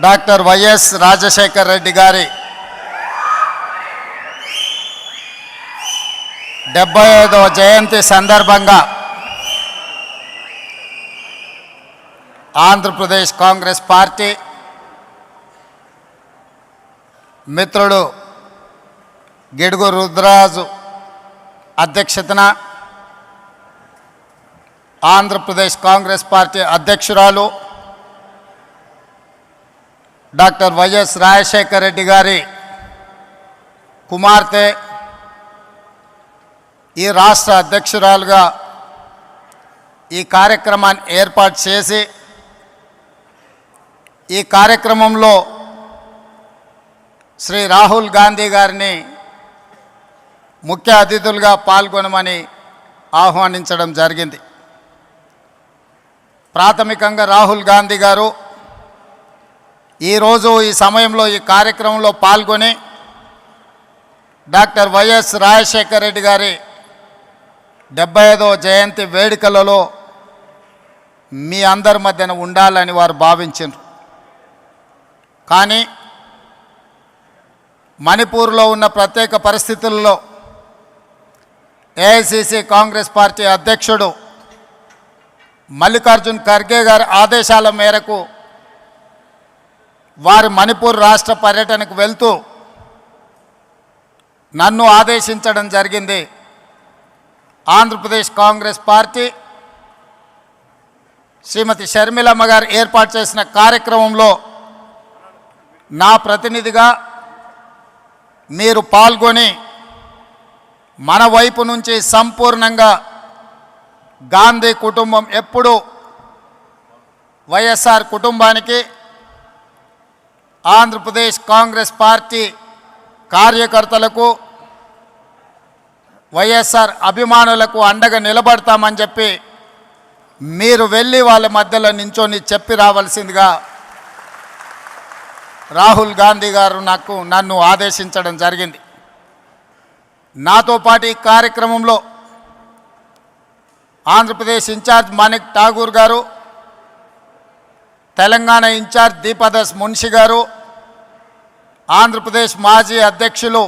Doctor YS Rajasekhar Reddy గారి 75వ జయంతి సందర్భంగా Andhra Pradesh Congress party మిత్రుడు గిడుగు రుద్రరాజు అధ్యక్షతన ఆంధ్రప్రదేశ్ కాంగ్రెస్ పార్టీ అధ్యక్షురాలు డాక్టర్ వైఎస్ రాజశేఖర్ రెడ్డి గారి కుమార్తె ఈ రాష్ట్ర అధ్యక్షురాలుగా ఈ కార్యక్రమాన్ని ఏర్పాటు చేసి ఈ కార్యక్రమంలో శ్రీ రాహుల్ గాంధీ గారిని ముఖ్య అతిథులుగా పాల్గొనమని ఆహ్వానించడం జరిగింది. ప్రాథమికంగా రాహుల్ గాంధీ గారు ఈరోజు ఈ సమయంలో ఈ కార్యక్రమంలో పాల్గొని డాక్టర్ వైఎస్ రాజశేఖర్ రెడ్డి గారి 75వ జయంతి వేడుకలలో మీ అందరి మధ్యన ఉండాలని వారు భావించారు. కానీ మణిపూర్లో ఉన్న ప్రత్యేక పరిస్థితుల్లో ఏఐసిసి కాంగ్రెస్ పార్టీ అధ్యక్షుడు మల్లికార్జున్ ఖర్గే గారి ఆదేశాల మేరకు వారు మణిపూర్ రాష్ట్ర పర్యటనకు వెళ్తూ నన్ను ఆదేశించడం జరిగింది. ఆంధ్రప్రదేశ్ కాంగ్రెస్ పార్టీ శ్రీమతి షర్మిలమ్మ గారు ఏర్పాటు చేసిన కార్యక్రమంలో నా ప్రతినిధిగా మీరు పాల్గొని మన వైపు నుంచి సంపూర్ణంగా గాంధీ కుటుంబం ఎప్పుడూ వైఎస్ఆర్ కుటుంబానికి ఆంధ్రప్రదేశ్ కాంగ్రెస్ పార్టీ కార్యకర్తలకు వైఎస్ఆర్ అభిమానులకు అండగా నిలబడతామని చెప్పి మీరు వెళ్ళి వాళ్ళ మధ్యలో నించొని చెప్పి రావాల్సిందిగా రాహుల్ గాంధీ గారు నన్ను ఆదేశించడం జరిగింది. నాతో పాటు ఈ కార్యక్రమంలో ఆంధ్రప్రదేశ్ ఇన్ఛార్జ్ మాణిక్ ఠాగూర్ గారు, తెలంగాణ ఇన్ఛార్జ్ దీపదాస్ మున్షి గారు, ఆంధ్రప్రదేశ్ మాజీ అధ్యక్షులు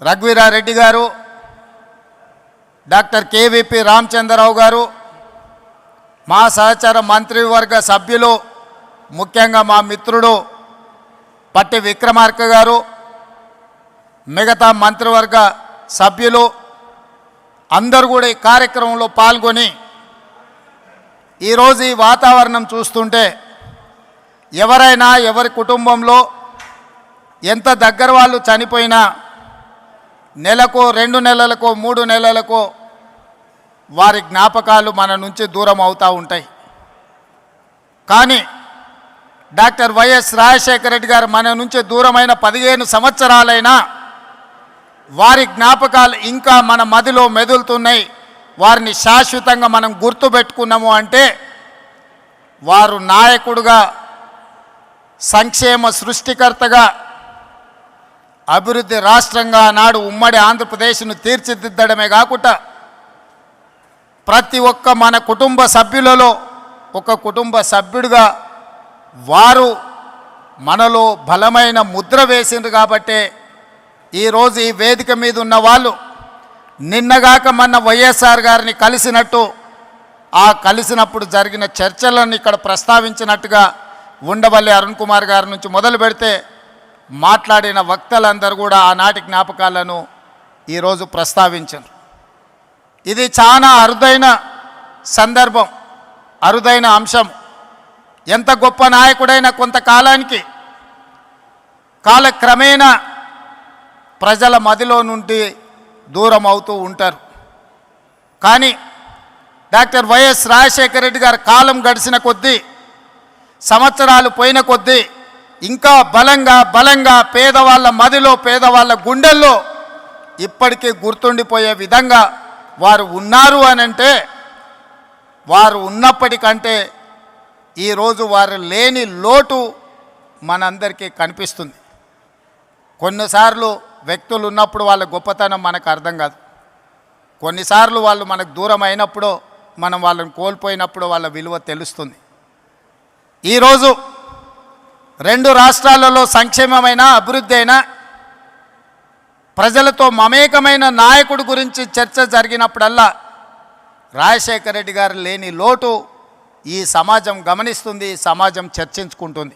రఘువీరారెడ్డి గారు, డాక్టర్ కేవీపీ రామచంద్రరావు గారు, మా సహచర మంత్రివర్గ సభ్యులు, ముఖ్యంగా మా మిత్రుడు పట్టి విక్రమార్క గారు, మిగతా మంత్రివర్గ సభ్యులు అందరూ కూడా ఈ కార్యక్రమంలో పాల్గొని ఈరోజు ఈ వాతావరణం చూస్తుంటే ఎవరైనా ఎవరి కుటుంబంలో ఎంత దగ్గర వాళ్ళు చనిపోయినా నెలకో 2 నెలలకో 3 నెలలకో వారి జ్ఞాపకాలు మన నుంచి దూరం అవుతూ ఉంటాయి. కానీ డాక్టర్ వైఎస్ రాజశేఖర రెడ్డి గారు మన నుంచి దూరమైన 15 సంవత్సరాలైనా వారి జ్ఞాపకాలు ఇంకా మన మదిలో మెదులుతున్నాయి. వారిని శాశ్వతంగా మనం గుర్తుపెట్టుకున్నాము అంటే వారు నాయకుడుగా, సంక్షేమ సృష్టికర్తగా, అభివృద్ధి రాష్ట్రంగా నాడు ఉమ్మడి ఆంధ్రప్రదేశ్ను తీర్చిదిద్దడమే కాకుండా ప్రతి ఒక్క మన కుటుంబ సభ్యులలో ఒక కుటుంబ సభ్యుడిగా వారు మనలో బలమైన ముద్ర వేసిండ్రు. కాబట్టే ఈరోజు ఈ వేదిక మీద ఉన్న వాళ్ళు నిన్నగాక మొన్న వైఎస్ఆర్ గారిని కలిసినట్టు, ఆ కలిసినప్పుడు జరిగిన చర్చలను ఇక్కడ ప్రస్తావించినట్టుగా ఉండవల్లి అరుణ్ కుమార్ గారి నుంచి మొదలు పెడితే మాట్లాడిన వక్తలందరూ కూడా ఆనాటి జ్ఞాపకాలను ఈరోజు ప్రస్తావించారు. ఇది చాలా అరుదైన సందర్భం, అరుదైన అంశం. ఎంత గొప్ప నాయకుడైనా కొంతకాలానికి కాలక్రమేణా ప్రజల మదిలో నుండి దూరం అవుతూ ఉంటారు. కానీ డాక్టర్ వైఎస్ రాజశేఖర రెడ్డి గారి కాలం గడిచిన కొద్దీ, సంవత్సరాలు పోయిన కొద్దీ ఇంకా బలంగా పేదవాళ్ళ మదిలో, పేదవాళ్ళ గుండెల్లో ఇప్పటికీ గుర్తుండిపోయే విధంగా వారు ఉన్నారు అని అంటే, వారు ఉన్నప్పటికంటే ఈరోజు వారు లేని లోటు మనందరికీ కనిపిస్తుంది. కొన్నిసార్లు వ్యక్తులు ఉన్నప్పుడు వాళ్ళ గొప్పతనం మనకు అర్థం కాదు. కొన్నిసార్లు వాళ్ళు మనకు దూరం అయినప్పుడు, మనం వాళ్ళని కోల్పోయినప్పుడు వాళ్ళ విలువ తెలుస్తుంది. ఈరోజు రెండు రాష్ట్రాలలో సంక్షేమమైన అభివృద్ధి అయినా ప్రజలతో మమేకమైన నాయకుడి గురించి చర్చ జరిగినప్పుడల్లా రాజశేఖర రెడ్డి గారు లేని లోటు ఈ సమాజం గమనిస్తుంది, ఈ సమాజం చర్చించుకుంటుంది.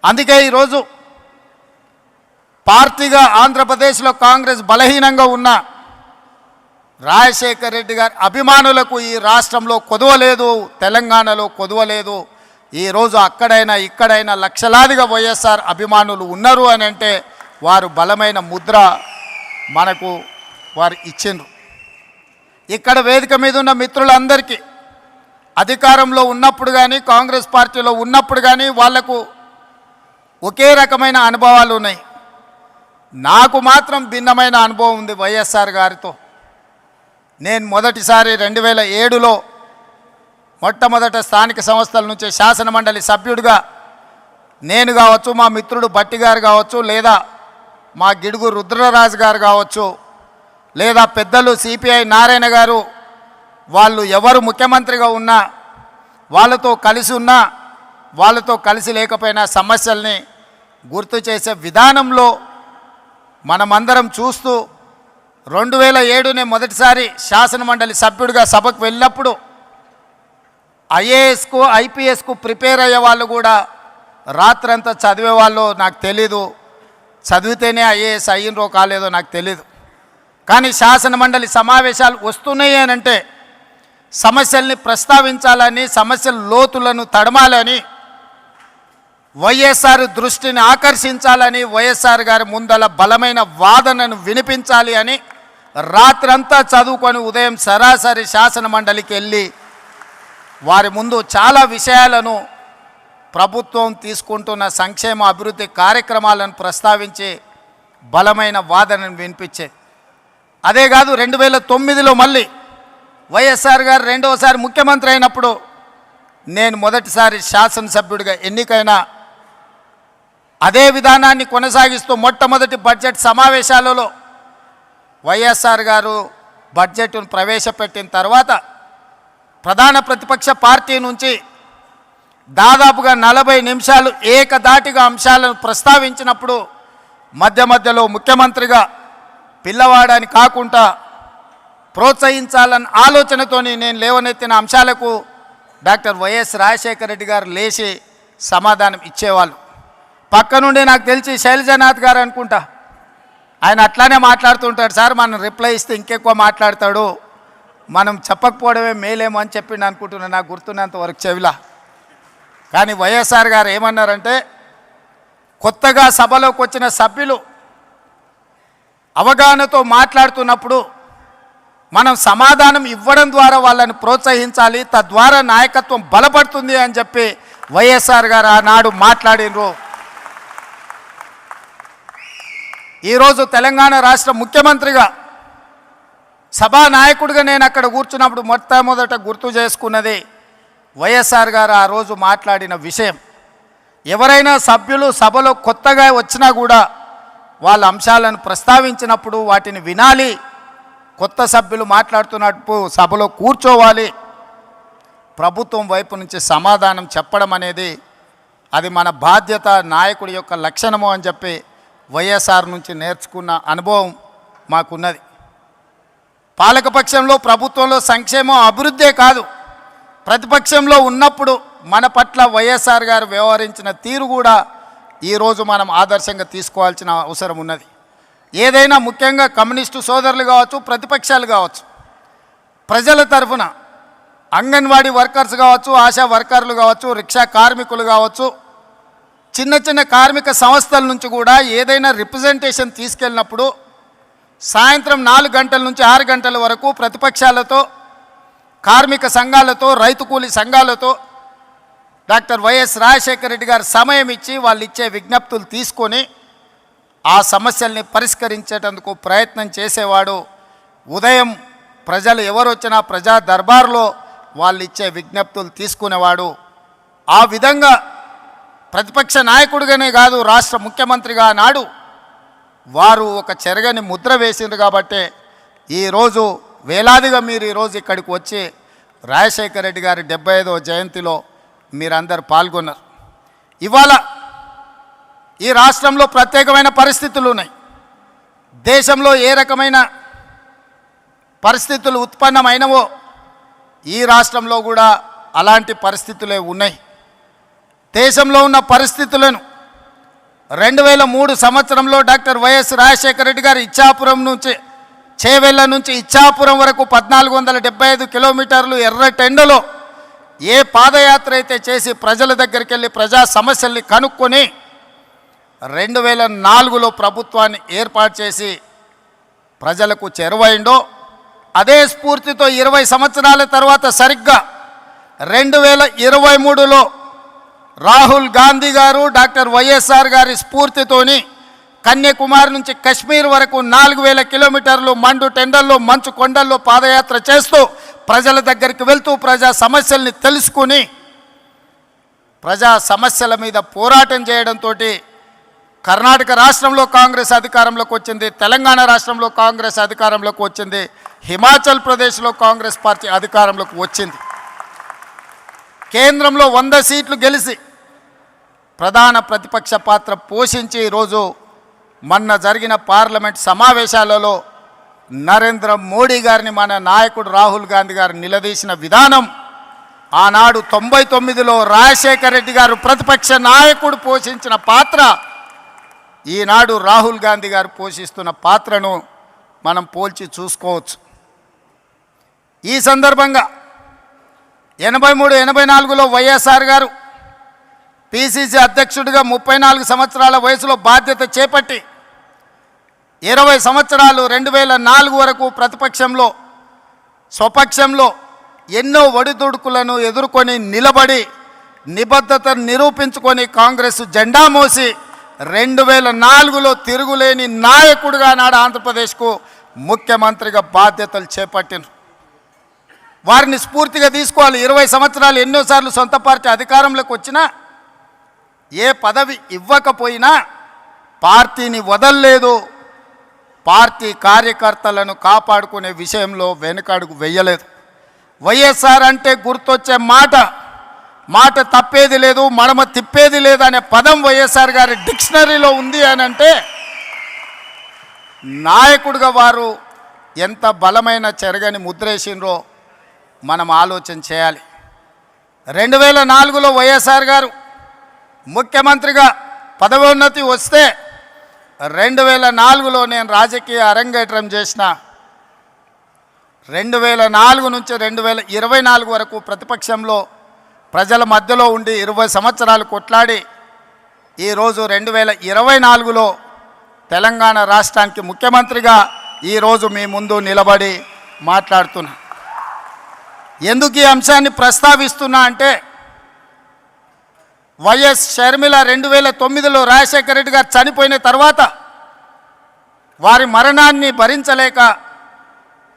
అందుకే ఈరోజు పార్టీగా ఆంధ్రప్రదేశ్లో కాంగ్రెస్ బలహీనంగా ఉన్న రాజశేఖర రెడ్డి గారి అభిమానులకు ఈ రాష్ట్రంలో కొదవలేదు, తెలంగాణలో కొదవలేదు. ఈరోజు అక్కడైనా ఇక్కడైనా లక్షలాదిగా వైఎస్ఆర్ అభిమానులు ఉన్నారు అని అంటే వారు బలమైన ముద్ర మనకు వారు ఇచ్చిండ్రు. ఇక్కడ వేదిక మీద ఉన్న మిత్రులందరికీ అధికారంలో ఉన్నప్పుడు కానీ కాంగ్రెస్ పార్టీలో ఉన్నప్పుడు కానీ వాళ్లకు ఒకే రకమైన అనుభవాలు ఉన్నాయి. నాకు మాత్రం భిన్నమైన అనుభవం ఉంది వైఎస్ఆర్ గారితో. నేను మొదటిసారి 2007లో మొట్టమొదట స్థానిక సంస్థల నుంచి శాసనమండలి సభ్యుడిగా నేను కావచ్చు, మా మిత్రుడు భట్టి గారు కావచ్చు, లేదా మా గిడుగు రుద్రరాజు గారు కావచ్చు, లేదా పెద్దలు సిపిఐ నారాయణ గారు, వాళ్ళు ఎవరు ముఖ్యమంత్రిగా ఉన్నా వాళ్ళతో కలిసి ఉన్నా వాళ్ళతో కలిసి లేకపోయినా సమస్యల్ని గుర్తు చేసే విధానంలో మనమందరం చూస్తూ 2007 మొదటిసారి శాసనమండలి సభ్యుడిగా సభకు వెళ్ళినప్పుడు ఐఏఎస్కు ఐపీఎస్కు ప్రిపేర్ అయ్యే వాళ్ళు కూడా రాత్రంతా చదివేవాళ్ళు నాకు తెలీదు. చదివితేనే ఐఏఎస్ అయ్యిండ్రో కాలేదో నాకు తెలీదు. కానీ శాసనమండలి సమావేశాలు వస్తున్నాయి అని అంటే సమస్యల్ని ప్రస్తావించాలని, సమస్యల లోతులను తడమాలని, వైఎస్ఆర్ దృష్టిని ఆకర్షించాలని, వైఎస్ఆర్ గారి ముందల బలమైన వాదనను వినిపించాలి అని రాత్రంతా చదువుకొని ఉదయం సరాసరి శాసనమండలికి వెళ్ళి వారి ముందు చాలా విషయాలను, ప్రభుత్వం తీసుకుంటున్న సంక్షేమ అభివృద్ధి కార్యక్రమాలను ప్రస్తావించి బలమైన వాదనను వినిపించేది. అదే కాదు 2009లో మళ్ళీ వైఎస్ఆర్ గారు రెండవసారి ముఖ్యమంత్రి అయినప్పుడు నేను మొదటిసారి శాసనసభ్యుడిగా ఎన్నికైన అదే విధానాన్ని కొనసాగిస్తూ మొట్టమొదటి బడ్జెట్ సమావేశాలలో వైఎస్ఆర్ గారు బడ్జెట్ను ప్రవేశపెట్టిన తర్వాత ప్రధాన ప్రతిపక్ష పార్టీ నుంచి దాదాపుగా 40 నిమిషాలు ఏకధాటిగా అంశాలను ప్రస్తావించినప్పుడు మధ్య మధ్యలో ముఖ్యమంత్రిగా పిల్లవాడని కాకుండా ప్రోత్సహించాలన్న ఆలోచనతోని నేను లేవనెత్తిన అంశాలకు డాక్టర్ వైఎస్ రాజశేఖర రెడ్డి గారు లేచి సమాధానం ఇచ్చేవాళ్ళు. పక్క నుండి నాకు తెలిసి శైలజనాథ్ గారు అనుకుంటా, ఆయన అట్లానే మాట్లాడుతుంటాడు. సార్ మనం రిప్లై ఇస్తే ఇంకెక్కువ మాట్లాడతాడు, మనం చెప్పకపోవడమే మేలేమో అని చెప్పిండు అనుకుంటున్నాను నాకు గుర్తున్నంత వరకు చెవిలా. కానీ వైఎస్ఆర్ గారు ఏమన్నారంటే, కొత్తగా సభలోకి వచ్చిన సభ్యులు అవగాహనతో మాట్లాడుతున్నప్పుడు మనం సమాధానం ఇవ్వడం ద్వారా వాళ్ళని ప్రోత్సహించాలి, తద్వారా నాయకత్వం బలపడుతుంది అని చెప్పి వైఎస్ఆర్ గారు ఆనాడు మాట్లాడినరు. ఈరోజు తెలంగాణ రాష్ట్ర ముఖ్యమంత్రిగా సభానాయకుడిగా నేను అక్కడ కూర్చున్నప్పుడు మొట్టమొదట గుర్తు చేసుకున్నది వైఎస్ఆర్ గారు ఆ రోజు మాట్లాడిన విషయం. ఎవరైనా సభ్యులు సభలో కొత్తగా వచ్చినా కూడా వాళ్ళ అంశాలను ప్రస్తావించినప్పుడు వాటిని వినాలి, కొత్త సభ్యులు మాట్లాడుతున్నప్పుడు సభలో కూర్చోవాలి, ప్రభుత్వం వైపు నుంచి సమాధానం చెప్పడం అనేది అది మన బాధ్యత, నాయకుడి యొక్క లక్షణము అని చెప్పి వైఎస్ఆర్ నుంచి నేర్చుకున్న అనుభవం మాకున్నది. పాలకపక్షంలో ప్రభుత్వంలో సంక్షేమం అభివృద్ధే కాదు, ప్రతిపక్షంలో ఉన్నప్పుడు మన పట్ల వైఎస్ఆర్ గారు వ్యవహరించిన తీరు కూడా ఈరోజు మనం ఆదర్శంగా తీసుకోవాల్సిన అవసరం ఉన్నది. ఏదైనా ముఖ్యంగా కమ్యూనిస్టు సోదరులు కావచ్చు, ప్రతిపక్షాలు కావచ్చు, ప్రజల తరఫున అంగన్వాడీ వర్కర్స్ కావచ్చు, ఆశా వర్కర్లు కావచ్చు, రిక్షా కార్మికులు కావచ్చు, చిన్న చిన్న కార్మిక సంస్థల నుంచి కూడా ఏదైనా రిప్రజెంటేషన్ తీసుకెళ్ళినప్పుడు సాయంత్రం 4 గంటల నుంచి 6 గంటల వరకు ప్రతిపక్షాలతో, కార్మిక సంఘాలతో, రైతు కూలీ సంఘాలతో డాక్టర్ వైఎస్ రాజశేఖర రెడ్డి గారు సమయం ఇచ్చి వాళ్ళు ఇచ్చే విజ్ఞప్తులు తీసుకొని ఆ సమస్యల్ని పరిష్కరించేటందుకు ప్రయత్నం చేసేవాడు. ఉదయం ప్రజలు ఎవరు వచ్చినా ప్రజా దర్బార్లో వాళ్ళు ఇచ్చే విజ్ఞప్తులు తీసుకునేవాడు. ఆ విధంగా ప్రతిపక్ష నాయకుడిగానే కాదు, రాష్ట్ర ముఖ్యమంత్రిగా నాడు వారు ఒక చెరగని ముద్ర వేసింది. కాబట్టి ఈరోజు వేలాదిగా మీరు ఈరోజు ఇక్కడికి వచ్చి రాజశేఖర రెడ్డి గారి 75వ జయంతిలో మీరందరూ పాల్గొన్నారు. ఇవాళ ఈ రాష్ట్రంలో ప్రత్యేకమైన పరిస్థితులు ఉన్నాయి. దేశంలో ఏ రకమైన పరిస్థితులు ఉత్పన్నమైనవో ఈ రాష్ట్రంలో కూడా అలాంటి పరిస్థితులే ఉన్నాయి. దేశంలో ఉన్న పరిస్థితులను 2003 సంవత్సరంలో డాక్టర్ వైఎస్ రాజశేఖర రెడ్డి గారు ఇచ్చాపురం నుంచి చేవెళ్ళ నుంచి ఇచ్చాపురం వరకు 1475 కిలోమీటర్లు ఎర్రటెండలో ఏ పాదయాత్ర అయితే చేసి ప్రజల దగ్గరికి వెళ్ళి ప్రజా సమస్యల్ని కనుక్కొని 2004లో ప్రభుత్వాన్ని ఏర్పాటు చేసి ప్రజలకు చేరువైండో అదే స్ఫూర్తితో 20 సంవత్సరాల తర్వాత సరిగ్గా 2023లో రాహుల్ గాంధీ గారు డాక్టర్ వైఎస్ఆర్ గారి స్ఫూర్తితోని కన్యాకుమారి నుంచి కశ్మీర్ వరకు 4000 కిలోమీటర్లు మండు టెండల్లో మంచు కొండల్లో పాదయాత్ర చేస్తూ ప్రజల దగ్గరికి వెళ్తూ ప్రజా సమస్యల్ని తెలుసుకుని ప్రజా సమస్యల మీద పోరాటం చేయడంతో కర్ణాటక రాష్ట్రంలో కాంగ్రెస్ అధికారంలోకి వచ్చింది, తెలంగాణ రాష్ట్రంలో కాంగ్రెస్ అధికారంలోకి వచ్చింది, హిమాచల్ ప్రదేశ్లో కాంగ్రెస్ పార్టీ అధికారంలోకి వచ్చింది. కేంద్రంలో 100 సీట్లు గెలిచి ప్రధాన ప్రతిపక్ష పాత్ర పోషించి ఈరోజు మొన్న జరిగిన పార్లమెంట్ సమావేశాలలో నరేంద్ర మోడీ గారిని మన నాయకుడు రాహుల్ గాంధీ గారు నిలదీసిన విధానం ఆనాడు 99లో రాజశేఖర రెడ్డి గారు ప్రతిపక్ష నాయకుడు పోషించిన పాత్ర ఈనాడు రాహుల్ గాంధీ గారు పోషిస్తున్న పాత్రను మనం పోల్చి చూసుకోవచ్చు. ఈ సందర్భంగా 83-84లో వైఎస్ఆర్ గారు పిసిసి అధ్యక్షుడిగా 34 సంవత్సరాల వయసులో బాధ్యత చేపట్టి 20 సంవత్సరాలు 2004 వరకు ప్రతిపక్షంలో స్వపక్షంలో ఎన్నో ఒడిదుడుకులను ఎదుర్కొని నిలబడి నిబద్ధతను నిరూపించుకొని కాంగ్రెస్ జెండా మోసి 2004లో తిరుగులేని నాయకుడిగా నాడు ఆంధ్రప్రదేశ్కు ముఖ్యమంత్రిగా బాధ్యతలు చేపట్టినారు. వారిని స్ఫూర్తిగా తీసుకోవాలి. 20 సంవత్సరాలు ఎన్నోసార్లు సొంత పార్టీ అధికారంలోకి వచ్చినా ఏ పదవి ఇవ్వకపోయినా పార్టీని వదల్లేదు, పార్టీ కార్యకర్తలను కాపాడుకునే విషయంలో వెనుకడుగు వేయలేదు. వైఎస్ఆర్ అంటే గుర్తొచ్చే మాట తప్పేది లేదు, మడమ తిప్పేది లేదు అనే పదం వైఎస్ఆర్ గారి డిక్షనరీలో ఉంది అని అంటే నాయకుడిగా వారు ఎంత బలమైన చెరగని ముద్రేసినరో మనం ఆలోచన చేయాలి. 2004లో వైఎస్ఆర్ గారు ముఖ్యమంత్రిగా పదవోన్నతి వస్తే 2004లో నేను రాజకీయ అరంగేట్రం చేసిన 2004 నుంచి 2024 వరకు ప్రతిపక్షంలో ప్రజల మధ్యలో ఉండి 20 సంవత్సరాలు కొట్లాడి ఈరోజు 2024లో తెలంగాణ రాష్ట్రానికి ముఖ్యమంత్రిగా ఈరోజు మీ ముందు నిలబడి మాట్లాడుతున్నా. ఎందుకు ఈ అంశాన్ని ప్రస్తావిస్తున్నా అంటే వైఎస్ షర్మిల 2009లో రాజశేఖర రెడ్డి గారు చనిపోయిన తర్వాత వారి మరణాన్ని భరించలేక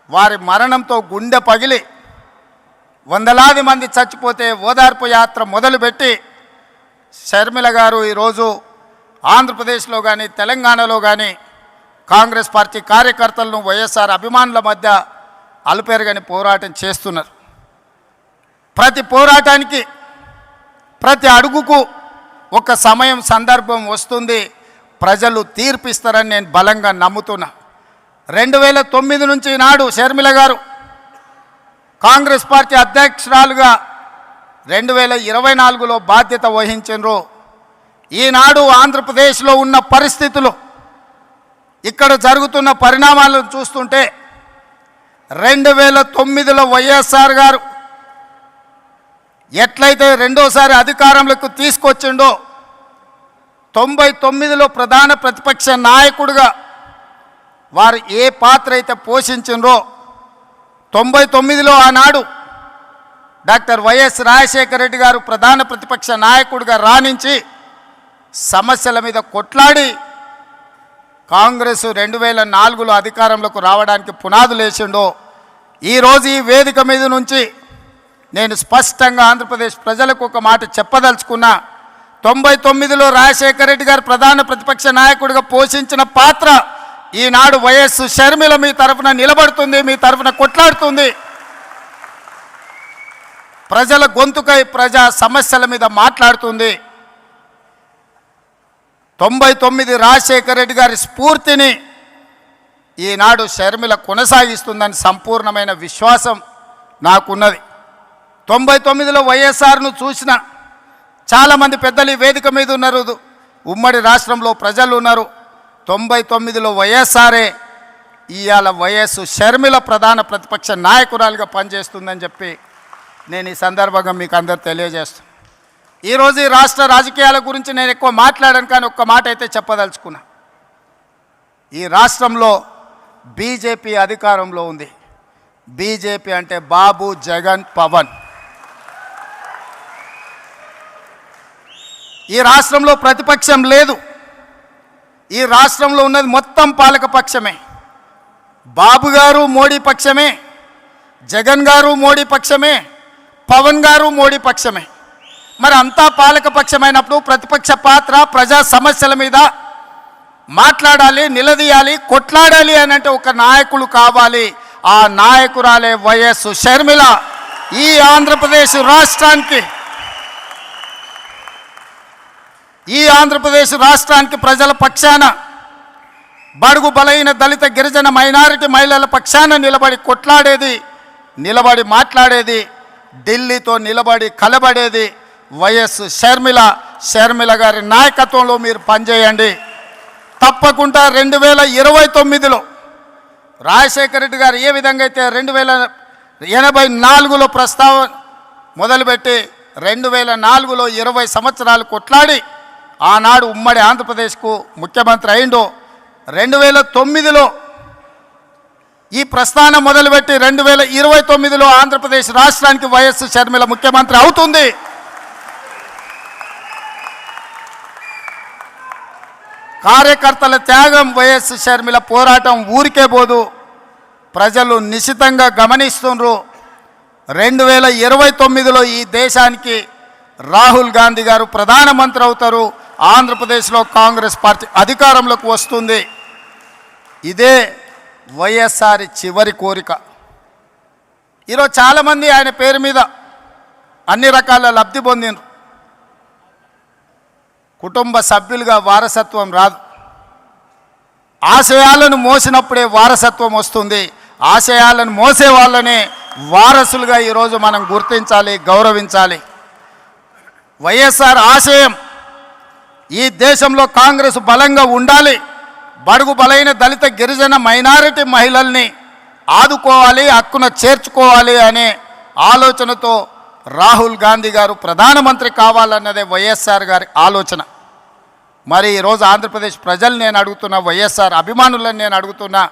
వారి మరణంతో గుండె పగిలి వందలాది మంది చచ్చిపోతే ఓదార్పు యాత్ర మొదలుపెట్టి షర్మిల గారు ఈరోజు ఆంధ్రప్రదేశ్లో కానీ తెలంగాణలో కానీ కాంగ్రెస్ పార్టీ కార్యకర్తలను వైఎస్ఆర్ అభిమానుల మధ్య అలుపెరగని పోరాటం చేస్తున్నారు. ప్రతి పోరాటానికి ప్రతి అడుగుకు ఒక సమయం సందర్భం వస్తుంది, ప్రజలు తీర్పిస్తారని నేను బలంగా నమ్ముతున్నా. 2009 నుంచి నాడు షర్మిల గారు కాంగ్రెస్ పార్టీ అధ్యక్షురాలుగా 2024లో బాధ్యత వహించారు. ఈనాడు ఆంధ్రప్రదేశ్లో ఉన్న పరిస్థితులు, ఇక్కడ జరుగుతున్న పరిణామాలను చూస్తుంటే 2009లో వైఎస్ఆర్ గారు ఎట్లయితే రెండోసారి అధికారంలోకి తీసుకొచ్చిండో 99లో ప్రధాన ప్రతిపక్ష నాయకుడిగా వారు ఏ పాత్ర అయితే పోషించిండ్రో 99లో ఆనాడు డాక్టర్ వైఎస్ రాజశేఖర రెడ్డి గారు ప్రధాన ప్రతిపక్ష నాయకుడిగా రాణించి సమస్యల మీద కొట్లాడి కాంగ్రెస్ 2004లో అధికారంలోకి రావడానికి పునాదులు వేసిండో ఈరోజు ఈ వేదిక మీద నుంచి నేను స్పష్టంగా ఆంధ్రప్రదేశ్ ప్రజలకు ఒక మాట చెప్పదలుచుకున్నా. 99లో రాజశేఖర రెడ్డి గారు ప్రధాన ప్రతిపక్ష నాయకుడిగా పోషించిన పాత్ర ఈనాడు వైఎస్ షర్మిల మీ తరఫున నిలబడుతుంది, మీ తరఫున కొట్లాడుతుంది, ప్రజల గొంతుకై ప్రజా సమస్యల మీద మాట్లాడుతుంది. 99 రాజశేఖర రెడ్డి గారి స్ఫూర్తిని ఈనాడు షర్మిల కొనసాగిస్తుందని సంపూర్ణమైన విశ్వాసం నాకున్నది. 99లో వైఎస్ఆర్ను చూసిన చాలామంది పెద్దలు ఈ వేదిక మీద ఉన్నారు, ఉమ్మడి రాష్ట్రంలో ప్రజలు ఉన్నారు. 99లో వైఎస్ఆరే, ఇవాళ వైఎస్ షర్మిల ప్రధాన ప్రతిపక్ష నాయకురాలుగా పనిచేస్తుందని చెప్పి నేను ఈ సందర్భంగా మీకు అందరు తెలియజేస్తాను. ఈరోజు ఈ రాష్ట్ర రాజకీయాల గురించి నేను ఎక్కువ మాట్లాడాను, కానీ ఒక్క మాట అయితే చెప్పదలుచుకున్నా. ఈ రాష్ట్రంలో బీజేపీ అధికారంలో ఉంది. బీజేపీ అంటే బాబు, జగన్, పవన్. ఈ రాష్ట్రంలో ప్రతిపక్షం లేదు. ఈ రాష్ట్రంలో ఉన్నది మొత్తం పాలకపక్షమే. బాబు గారు మోడీ పక్షమే, జగన్ గారు మోడీ పక్షమే, పవన్ గారు మోడీ పక్షమే. మరి అంతా పాలకపక్షమైనప్పుడు ప్రతిపక్ష పాత్ర ప్రజా సమస్యల మీద మాట్లాడాలి, నిలదీయాలి, కొట్లాడాలి అని అంటే ఒక నాయకులు కావాలి. ఆ నాయకురాలే వైఎస్ షర్మిల. ఈ ఆంధ్రప్రదేశ్ రాష్ట్రానికి ప్రజల పక్షాన, బడుగు బలైన దళిత గిరిజన మైనారిటీ మహిళల పక్షాన నిలబడి కొట్లాడేది, నిలబడి మాట్లాడేది, ఢిల్లీతో నిలబడి కలబడేది వైఎస్ షర్మిల. షర్మిల గారి నాయకత్వంలో మీరు పనిచేయండి. తప్పకుండా 2029లో రాజశేఖర రెడ్డి గారు ఏ విధంగా అయితే 1984లో ప్రస్తావన మొదలుపెట్టి 2004లో 20 సంవత్సరాలు కొట్లాడి ఆనాడు ఉమ్మడి ఆంధ్రప్రదేశ్కు ముఖ్యమంత్రి అయిండో, 2009లో ఈ ప్రస్థానం మొదలుపెట్టి 2029లో ఆంధ్రప్రదేశ్ రాష్ట్రానికి వైఎస్ షర్మిల ముఖ్యమంత్రి అవుతుంది. కార్యకర్తల త్యాగం, వైఎస్ షర్మిల పోరాటం ఊరికే పోదు. ప్రజలు నిశితంగా గమనిస్తున్నారు. 2029లో ఈ దేశానికి రాహుల్ గాంధీ గారు ప్రధానమంత్రి అవుతారు. ఆంధ్రప్రదేశ్లో కాంగ్రెస్ పార్టీ అధికారంలోకి వస్తుంది. ఇదే వైఎస్ఆర్ చివరి కోరిక. ఈరోజు చాలామంది ఆయన పేరు మీద అన్ని రకాల లబ్ధి పొందినారు. కుటుంబ సభ్యులుగా వారసత్వం రాదు. ఆశయాలను మోసినప్పుడే వారసత్వం వస్తుంది. ఆశయాలను మోసే వాళ్ళనే వారసులుగా ఈరోజు మనం గుర్తించాలి, గౌరవించాలి. వైఎస్ఆర్ ఆశయం ఈ దేశంలో కాంగ్రెస్ బలంగా ఉండాలి, బడుగు బలైన దళిత గిరిజన మైనారిటీ మహిళల్ని ఆదుకోవాలి, హక్కున చేర్చుకోవాలి అనే ఆలోచనతో రాహుల్ గాంధీ గారు ప్రధానమంత్రి కావాలన్నదే వైఎస్ఆర్ గారి ఆలోచన. మరి ఈరోజు ఆంధ్రప్రదేశ్ ప్రజలు నేను అడుగుతున్నా, వైఎస్ఆర్ అభిమానులను నేను అడుగుతున్నా,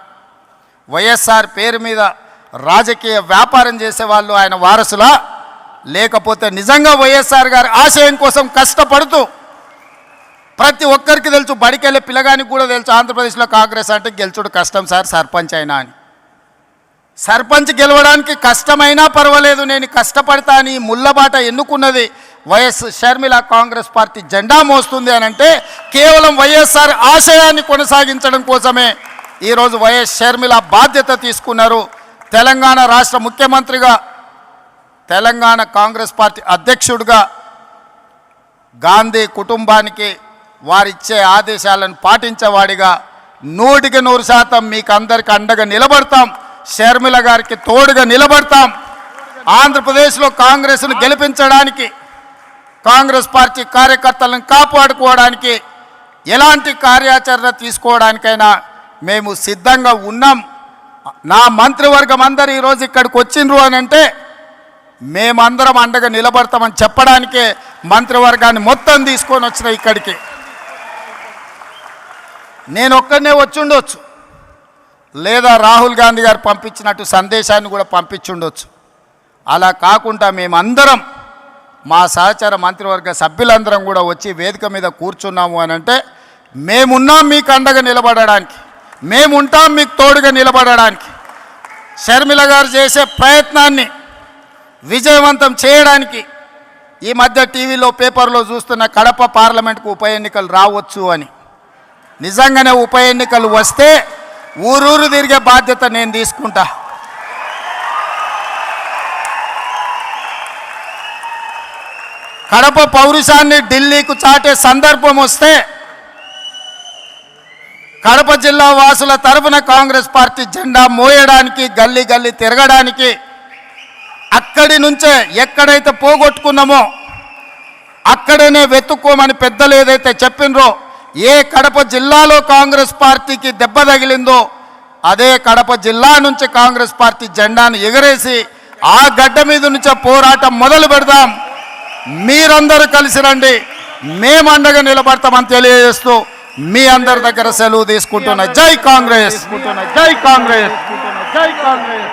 వైఎస్ఆర్ పేరు మీద రాజకీయ వ్యాపారం చేసేవాళ్ళు ఆయన వారసులా, లేకపోతే నిజంగా వైఎస్ఆర్ గారి ఆశయం కోసం కష్టపడుతూ, ప్రతి ఒక్కరికి తెలుసు, బడికెళ్ళే పిల్లగానికి కూడా తెలుసు ఆంధ్రప్రదేశ్లో కాంగ్రెస్ అంటే గెలుచుడు కష్టం సార్, సర్పంచ్ అయినా అని. సర్పంచ్ గెలవడానికి కష్టమైనా పర్వాలేదు, నేను కష్టపడతా అని ముళ్ళబాట ఎన్నుకున్నది వైఎస్ షర్మిల. కాంగ్రెస్ పార్టీ జెండా మోస్తుంది అని అంటే కేవలం వైఎస్ఆర్ ఆశయాన్ని కొనసాగించడం కోసమే ఈరోజు వైఎస్ షర్మిల బాధ్యత తీసుకున్నారు. తెలంగాణ రాష్ట్ర ముఖ్యమంత్రిగా, తెలంగాణ కాంగ్రెస్ పార్టీ అధ్యక్షుడిగా గాంధీ కుటుంబానికి వారిచ్చే ఆదేశాలను పాటించేవాడిగా 100% మీకు అందరికీ అండగా నిలబడతాం. షర్మిల గారికి తోడుగా నిలబడతాం. ఆంధ్రప్రదేశ్లో కాంగ్రెస్ను గెలిపించడానికి, కాంగ్రెస్ పార్టీ కార్యకర్తలను కాపాడుకోవడానికి, ఎలాంటి కార్యాచరణ తీసుకోవడానికైనా మేము సిద్ధంగా ఉన్నాం. నా మంత్రివర్గం అందరూ ఈరోజు ఇక్కడికి వచ్చిండ్రు అని అంటే మేమందరం అండగా నిలబడతామని చెప్పడానికే మంత్రివర్గాన్ని మొత్తం తీసుకొని వచ్చిన ఇక్కడికి. నేను ఒక్కడనే వచ్చి ఉండొచ్చు, లేదా రాహుల్ గాంధీ గారు పంపించినట్టు సందేశాన్ని కూడా పంపించుండొచ్చు. అలా కాకుండా మేమందరం, మా సహచర మంత్రివర్గ సభ్యులందరం కూడా వచ్చి వేదిక మీద కూర్చున్నాము అని అంటే మేమున్నాం మీకు అండగా నిలబడడానికి, మేముంటాం మీకు తోడుగా నిలబడడానికి. షర్మిల గారు చేసే ప్రయత్నాన్ని విజయవంతం చేయడానికి ఈ మధ్య టీవీలో పేపర్లో చూస్తున్న కడప పార్లమెంట్కు ఉప ఎన్నికలు రావచ్చు అని. నిజంగానే ఉప ఎన్నికలు వస్తే ఊరూరు తిరిగే బాధ్యత నేను తీసుకుంటా. కడప పౌరుషాన్ని ఢిల్లీకు చాటే సందర్భం వస్తే కడప జిల్లా వాసుల తరఫున కాంగ్రెస్ పార్టీ జెండా మోయడానికి గల్లీ గల్లీ తిరగడానికి అక్కడి నుంచే ఎక్కడైతే పోగొట్టుకున్నామో అక్కడనే వెతుక్కోమని పెద్దలు ఏదైతే చెప్పినరో, ఏ కడప జిల్లాలో కాంగ్రెస్ పార్టీకి దెబ్బ తగిలిందో అదే కడప జిల్లా నుంచి కాంగ్రెస్ పార్టీ జెండాను ఎగరేసి ఆ గడ్డ మీద నుంచే పోరాటం మొదలు పెడదాం. మీరందరూ కలిసి రండి, మేము అండగా నిలబడతామని తెలియజేస్తూ మీ అందరి దగ్గర సెలవు తీసుకుంటున్నా. జై కాంగ్రెస్, జై కాంగ్రెస్, జై కాంగ్రెస్.